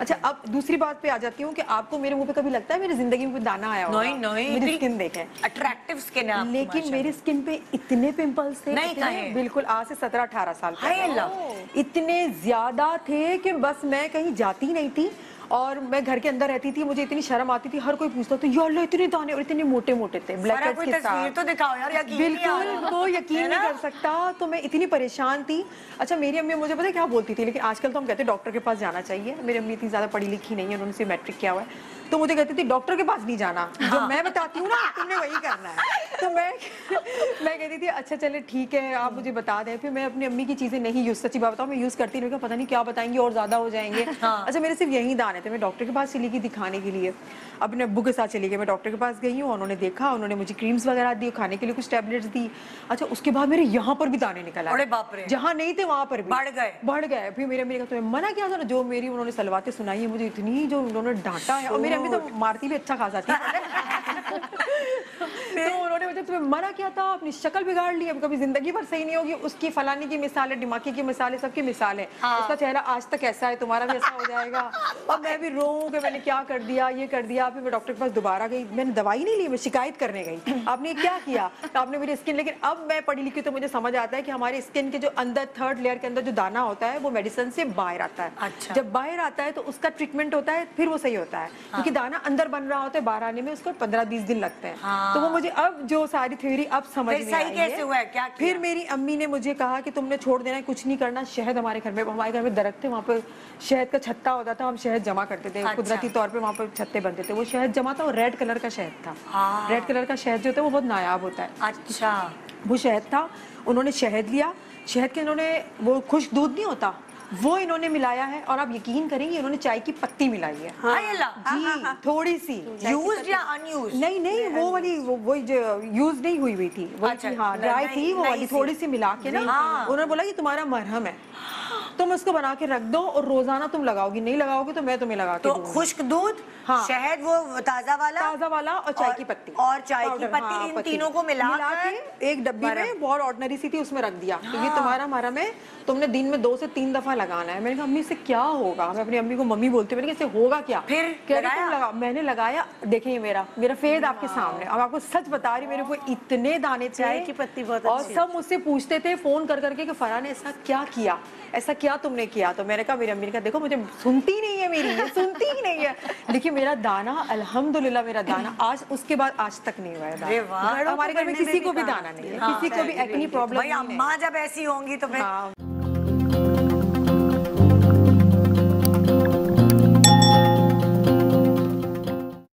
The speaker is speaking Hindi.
अच्छा, अब दूसरी बात पे आ जाती हूँ कि आपको मेरे मुंह पे कभी लगता है मेरी जिंदगी में कोई दाना आया होगा? नहीं, मेरी स्किन देखें, अट्रैक्टिव स्किन है आपकी, लेकिन मेरी स्किन पे इतने पिंपल्स थे, नहीं इतने, बिल्कुल आज से 17-18 साल पहले इतने ज्यादा थे कि बस मैं कहीं जाती नहीं थी और मैं घर के अंदर रहती थी, मुझे इतनी शर्म आती थी, हर कोई पूछता था यार लो इतने दाने, और इतने मोटे मोटे थे ब्लैक हेड्स के साथ। तो दिखाओ यार, यकीन बिल्कुल वो यकीन नहीं कर सकता, तो मैं इतनी परेशान थी। अच्छा, मेरी अम्मी मुझे पता है क्या बोलती थी, लेकिन आजकल तो हम कहते हैं डॉक्टर के पास जाना चाहिए। मेरी अम्मी इतनी ज्यादा पढ़ी लिखी नहीं है, उन्होंने सिर्फ मैट्रिक किया हुआ है, तो मुझे कहती थी डॉक्टर के पास नहीं जाना, जो मैं बताती हूँ ना तुमने वही करना है। तो मैं कहती थी अच्छा चले ठीक है, आप मुझे बता दें। फिर मैं अपनी अम्मी की चीजें नहीं यूज, सच्ची बात बताऊँ मैं यूज करती नहीं, पता नहीं क्या बताएंगे और ज्यादा हो जाएंगे। अच्छा, मेरे सिर्फ यही दाने थे। मैं डॉक्टर के पास चली गई दिखाने के लिए, अपने अब्बू के साथ चली गई, मैं डॉक्टर के पास गई हूँ, उन्होंने देखा, उन्होंने मुझे क्रीम्स वगैरह दी, खाने के लिए कुछ टैबलेट्स दी। अच्छा, उसके बाद मेरे यहाँ पर भी दाने निकल आए, बाप रे, जहाँ नहीं थे वहां पर भी बढ़ गए। फिर मेरे अम्मी ने कहा तुम्हें मना किया था ना, जो मेरी उन्होंने सलवातें सुनाई है मुझे, इतनी जो उन्होंने डांटा है, और मेरी अम्मी तो मारती भी अच्छा खासा थी। तो उन्होंने मुझे तुम्हें मना किया था, अपनी शक्ल बिगाड़ ली, अब कभी जिंदगी भर सही नहीं होगी। उसकी फलानी की मिसाल है, दिमागी की मिसाल है, सबकी मिसाल है। उसका चेहरा आज तक ऐसा है, तुम्हारा भी ऐसा हो जाएगा। और मैं भी रोऊं कि मैंने क्या कर दिया, ये कर दिया। फिर मैं डॉक्टर के पास दोबारा गई, मैंने दवाई नहीं ली, मैं शिकायत करने गई, आपने क्या किया, आपने मेरी स्किन। लेकिन अब मैं पढ़ी लिखी तो मुझे समझ आता है कि हमारी स्किन के जो अंदर थर्ड लेयर के अंदर जो दाना होता है वो मेडिसिन से बाहर आता है। अच्छा। जब बाहर आता है तो उसका ट्रीटमेंट होता है, फिर वो सही होता है। क्योंकि दाना अंदर बन रहा होता है, बाहर आने में उसको 15-20 दिन लगते हैं। तो वो मुझे अब जो सारी थ्योरी अब समझ में आई है। क्या फिर मेरी अम्मी ने मुझे कहा कि तुमने छोड़ देना है, कुछ नहीं करना। शहद हमारे घर में दरख्त थे, वहाँ पर शहद का छत्ता होता था, हम शहद जमा करते थे। कुदरती तौर पे वहाँ पर छत्ते बनते थे, वो शहद जमा था, और रेड कलर का शहद था। रेड कलर का शहद जो होता है वो बहुत नायाब होता है। अच्छा, वो शहद था, उन्होंने शहद लिया, शहद के इन्होंने वो खुश्क दूध नहीं होता वो इन्होंने मिलाया है, और आप यकीन करेंगे इन्होंने चाय की पत्ती मिलाई है। जी, थोड़ी सी यूज्ड या अनयूज्ड? नहीं, वो वाली वो जो यूज नहीं हुई थी वो, हाँ ड्राई थी वो वाली, थोड़ी सी मिला के ना। उन्होंने बोला ये तुम्हारा मरहम है, तुम उसको बना के रख दो और रोजाना तुम लगाओगी, नहीं लगाओगे तो मैं तुम्हें लगा के दूंगी। खुश्क दूध, शहद वो ताजा वाला और चाय की पत्ती, इन तीनों को मिला के एक डब्बी में, बहुत ऑर्डिनरी सी थी, उसमें रख दिया। तो ये तुम्हारा मरहम है, तुमने दिन में 2 से 3 दफा लगाना है। मैंने कहा अम्मी से क्या होगा, मैं अपनी अम्मी को मम्मी बोलती हूँ, मैंने कहा इससे होगा क्या? फिर कह रही तुम लगा। मैंने लगाया, देखिए मेरा फेद आपके सामने। अब आपको सच बता रही, मेरे को इतने दाने थे, चाय की पत्ती बहुत और सब मुझसे पूछते थे फोन कर करके कि फरहान ने ऐसा क्या किया, ऐसा क्या तुमने किया। तो मैंने कहा, मेरी अम्मी ने कहा देखो मुझे सुनती नहीं है, मेरी ये सुनती ही नहीं है। देखिए मेरा दाना अल्हम्दुलिल्लाह, मेरा दाना आज उसके बाद आज तक नहीं हुआ है। हमारे घर में किसी को भी दाना नहीं है, किसी को भी एक्ने प्रॉब्लम नहीं है। अम्मा जब ऐसी होंगी तो फिर